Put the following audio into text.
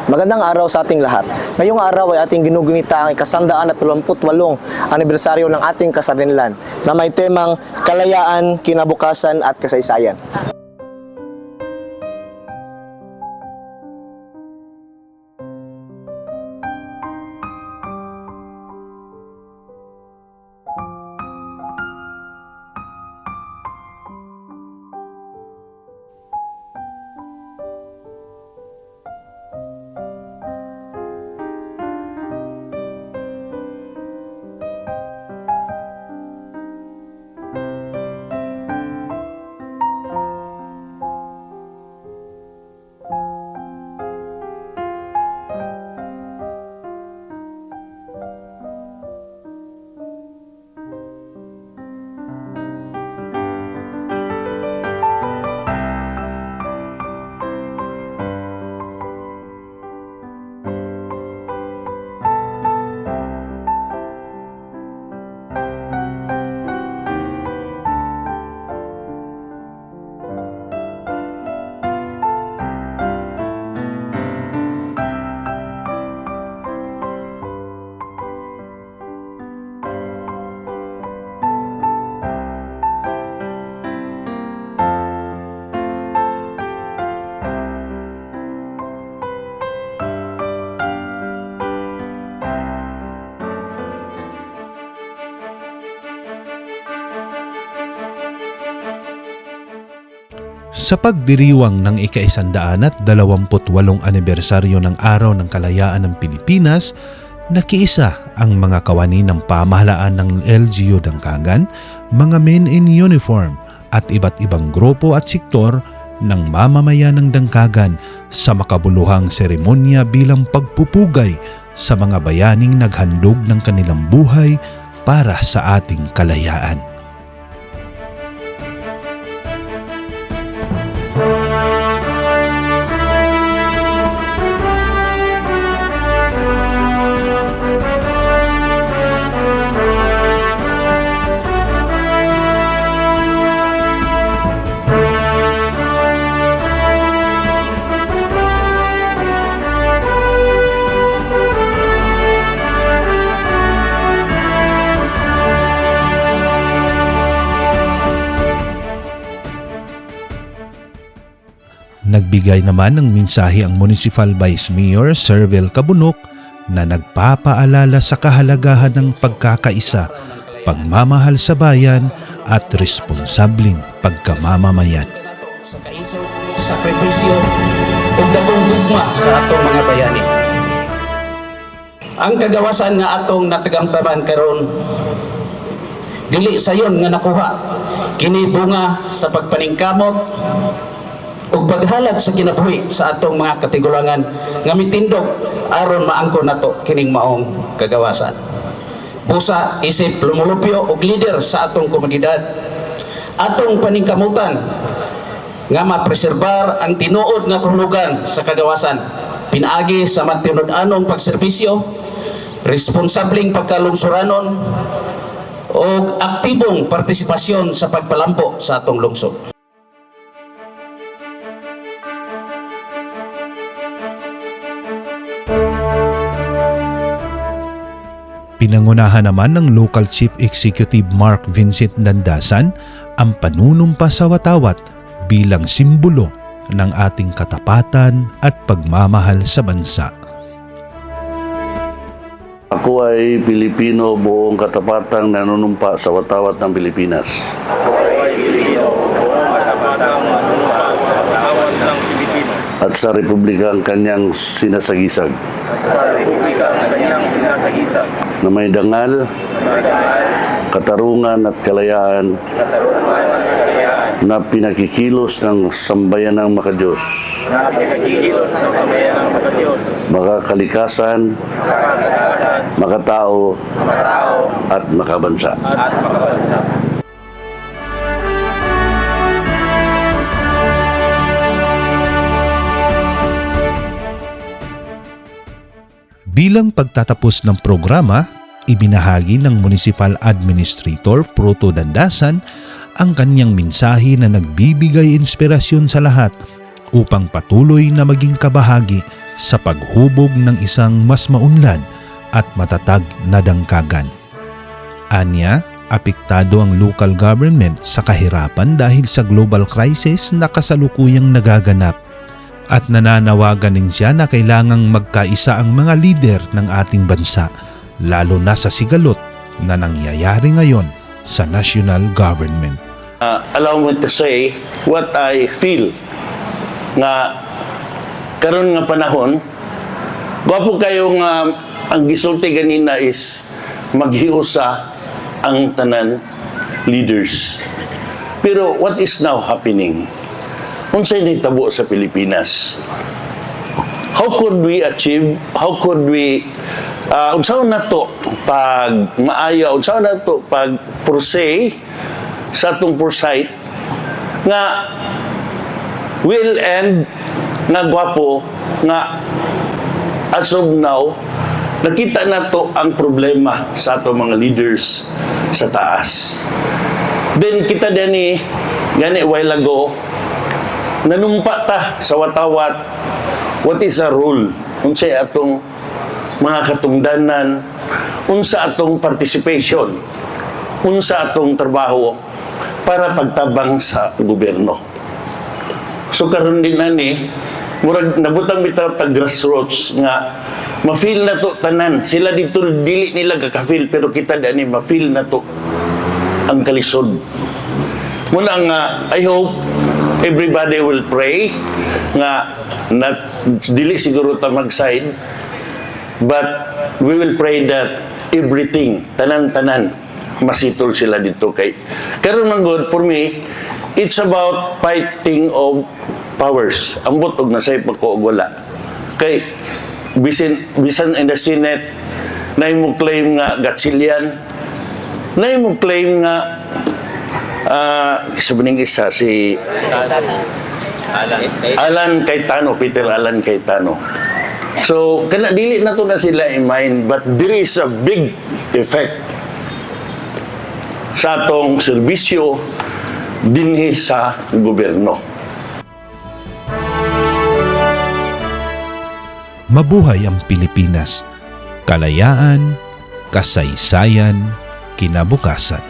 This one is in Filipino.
Magandang araw sa ating lahat. Ngayong araw ay ating ginugunita ang ika-128 anibersaryo ng ating kasarinlan na may temang kalayaan, kinabukasan at kasaysayan. Sa pagdiriwang ng ika-128 anibersaryo ng Araw ng Kalayaan ng Pilipinas, nakiisa ang mga kawani ng pamahalaan ng LGU Dangkagan, mga men in uniform at iba't ibang grupo at sektor ng mamamayan ng Dangkagan sa makabuluhang seremonya bilang pagpupugay sa mga bayaning naghandog ng kanilang buhay para sa ating kalayaan. Nagbigay naman ng mensahe ang Municipal Vice Mayor Servel Cabunok na nagpapaalala sa kahalagahan ng pagkakaisa, pagmamahal sa bayan at responsableng pagkamamamayan. Sa kaisog, sakripisyo ug dagong gugma sa atong mga bayani. Ang kagawasan nga atong natagamtaman karon dili sayon nga nakuha kini bunga sa pagpaningkamot ug paghalad sa kinabuhi sa atong mga katigulangan nga mitindog aron maangkon nato kining maong kagawasan. Busa isip lumulupyo og leader sa atong komunidad, atong paningkamutan nga mapreserbar ang tinuod nga kahulugan sa kagawasan, pinaagi sa mantinud-anong pagserbisyo, responsableng pagkalungsuranon o aktibong partisipasyon sa pagpalambo sa atong lungsod. Pinangunahan naman ng Local Chief Executive Mark Vincent Dandasan ang panunumpa sa watawat bilang simbolo ng ating katapatan at pagmamahal sa bansa. Ako ay Pilipino buong katapatang nanunumpa sa watawat ng Pilipinas. At sa Republika ang kanyang sinasagisag. Na may dangal, katarungan at kalayaan na pinakikilos ng sambayan ng makadiyos. Makakalikasan, makatao, at makabansa. Bilang pagtatapos ng programa, ibinahagi ng Municipal Administrator Proto Dandasan ang kanyang mensahe na nagbibigay inspirasyon sa lahat upang patuloy na maging kabahagi sa paghubog ng isang mas maunlad at matatag na dangkagan. Anya, apektado ang local government sa kahirapan dahil sa global crisis na kasalukuyang nagaganap at nananawagan din siya na kailangang magkaisa ang mga lider ng ating bansa, lalo na sa sigalot na nangyayari ngayon sa national government. Allow me to say what I feel nga karon nga panahon, gwapo kayo nga ang gisulti ganina is maghiusa ang tanan leaders. Pero what is now happening? Unsay nahitabo sa Pilipinas? How could we achieve, how could we unsaon nato pag maayo, unsaon nato pag pursay sa atong foresight nga will end nga gwapo nga as of now nakita nato ang problema sa atong mga leaders sa taas. Then kita din gani while ago nanumpa ta sa watawat what is a rule unsay atong mga katungdanan, unsa atong participation, unsa atong trabaho para pagtabang sa gobyerno. So karon din ani murag nabutang bitaw ta grassroots nga ma-feel na to tanan. Sila dito dili nila ka-feel pero kita dani ma-feel na to ang kalisod. Muna nga I hope everybody will pray nga not dili siguro ta mag-side but we will pray that everything tanan-tanan masitol sila dito kay karon man good for me it's about fighting of powers. Ambot og nasay pagkuugwala kay bisan in the Senate na mo claim nga Gatchalian, na mo claim nga sabihin isa si Alan Cayetano, Peter Alan Cayetano. So kana dili na to na sila in mind but there is a big effect sa atong serbisyo dinhi sa gobyerno. Mabuhay ang Pilipinas, kalayaan, kasaysayan, kinabukasan.